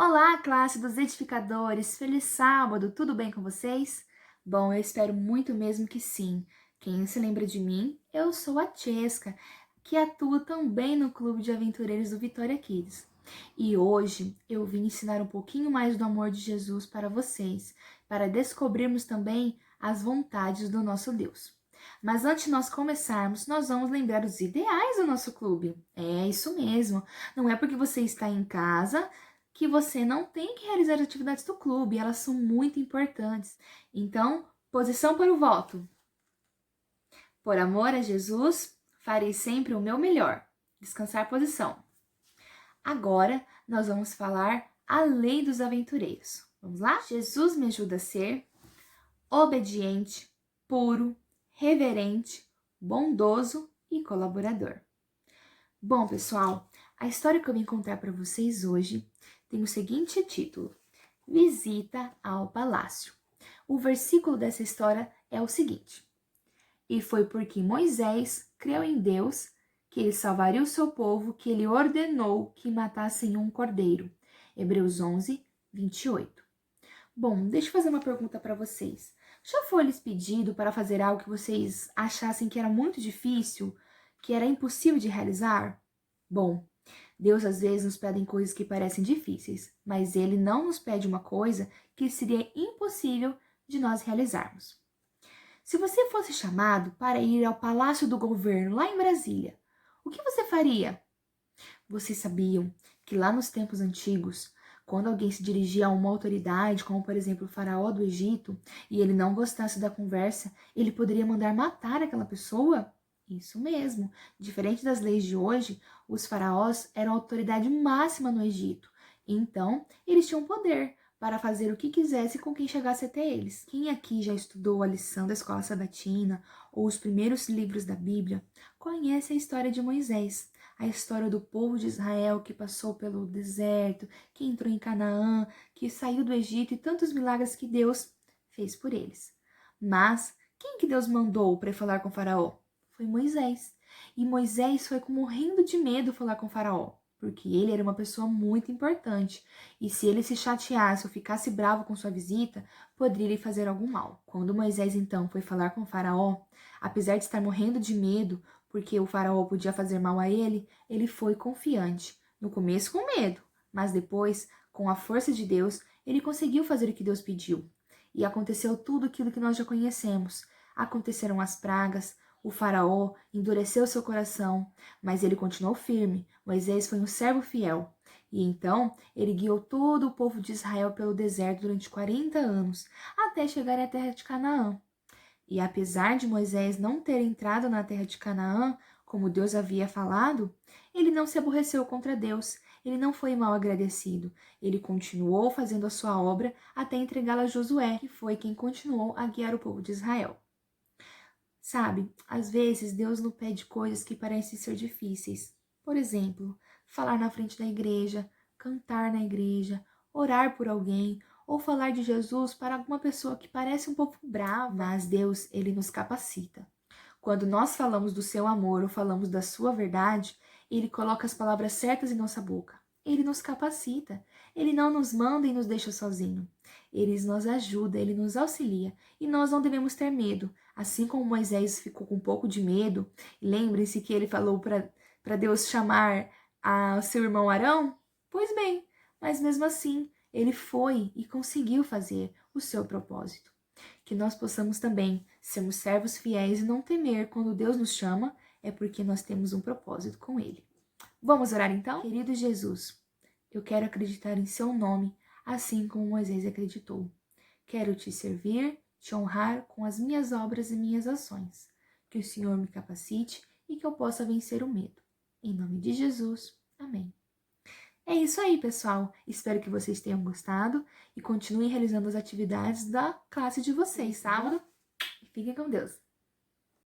Olá, classe dos edificadores! Feliz sábado! Tudo bem com vocês? Bom, eu espero muito mesmo que sim. Quem se lembra de mim? Eu sou a Chesca, que atua também no Clube de Aventureiros do Vitória Kids. E hoje eu vim ensinar um pouquinho mais do amor de Jesus para vocês, para descobrirmos também as vontades do nosso Deus. Mas antes de nós começarmos, nós vamos lembrar os ideais do nosso clube. É isso mesmo. Não é porque você está em casa que você não tem que realizar as atividades do clube, elas são muito importantes. Então, posição para o voto. Por amor a Jesus, farei sempre o meu melhor. Descansar posição. Agora, nós vamos falar a lei dos aventureiros. Vamos lá? Jesus me ajuda a ser obediente, puro, reverente, bondoso e colaborador. Bom, pessoal, a história que eu vim contar para vocês hoje tem o seguinte título: Visita ao Palácio. O versículo dessa história é o seguinte: E foi porque Moisés creu em Deus que ele salvaria o seu povo que ele ordenou que matassem um cordeiro. Hebreus 11, 28. Bom, deixa eu fazer uma pergunta para vocês. Já foi lhes pedido para fazer algo que vocês achassem que era muito difícil, que era impossível de realizar? Bom, Deus às vezes nos pede coisas que parecem difíceis, mas Ele não nos pede uma coisa que seria impossível de nós realizarmos. Se você fosse chamado para ir ao Palácio do Governo lá em Brasília, o que você faria? Vocês sabiam que lá nos tempos antigos, quando alguém se dirigia a uma autoridade, como por exemplo o faraó do Egito, e ele não gostasse da conversa, ele poderia mandar matar aquela pessoa? Isso mesmo. Diferente das leis de hoje, os faraós eram a autoridade máxima no Egito. Então, eles tinham poder para fazer o que quisesse com quem chegasse até eles. Quem aqui já estudou a lição da escola sabatina ou os primeiros livros da Bíblia, conhece a história de Moisés, a história do povo de Israel que passou pelo deserto, que entrou em Canaã, que saiu do Egito e tantos milagres que Deus fez por eles. Mas quem que Deus mandou para falar com Faraó? Foi Moisés. E Moisés foi morrendo de medo falar com Faraó, porque ele era uma pessoa muito importante. E se ele se chateasse ou ficasse bravo com sua visita, poderia lhe fazer algum mal. Quando Moisés então foi falar com Faraó, apesar de estar morrendo de medo, porque o faraó podia fazer mal a ele, ele foi confiante. No começo com medo, mas depois, com a força de Deus, ele conseguiu fazer o que Deus pediu. E aconteceu tudo aquilo que nós já conhecemos. Aconteceram as pragas, o faraó endureceu seu coração, mas ele continuou firme. Moisés foi um servo fiel. E então ele guiou todo o povo de Israel pelo deserto durante 40 anos, até chegar à terra de Canaã. E apesar de Moisés não ter entrado na terra de Canaã, como Deus havia falado, ele não se aborreceu contra Deus, ele não foi mal agradecido. Ele continuou fazendo a sua obra até entregá-la a Josué, que foi quem continuou a guiar o povo de Israel. Sabe, às vezes Deus nos pede coisas que parecem ser difíceis. Por exemplo, falar na frente da igreja, cantar na igreja, orar por alguém ou falar de Jesus para alguma pessoa que parece um pouco brava, mas Deus, ele nos capacita. Quando nós falamos do seu amor ou falamos da sua verdade, ele coloca as palavras certas em nossa boca. Ele nos capacita. Ele não nos manda e nos deixa sozinho. Ele nos ajuda, ele nos auxilia. E nós não devemos ter medo. Assim como Moisés ficou com um pouco de medo, lembre-se que ele falou para Deus chamar o seu irmão Arão? Pois bem, mas mesmo assim, ele foi e conseguiu fazer o seu propósito. Que nós possamos também sermos servos fiéis e não temer quando Deus nos chama, é porque nós temos um propósito com Ele. Vamos orar então? Querido Jesus, eu quero acreditar em Seu nome, assim como Moisés acreditou. Quero Te servir, Te honrar com as minhas obras e minhas ações. Que o Senhor me capacite e que eu possa vencer o medo. Em nome de Jesus. Amém. É isso aí, pessoal. Espero que vocês tenham gostado e continuem realizando as atividades da classe de vocês, sábado. E fiquem com Deus.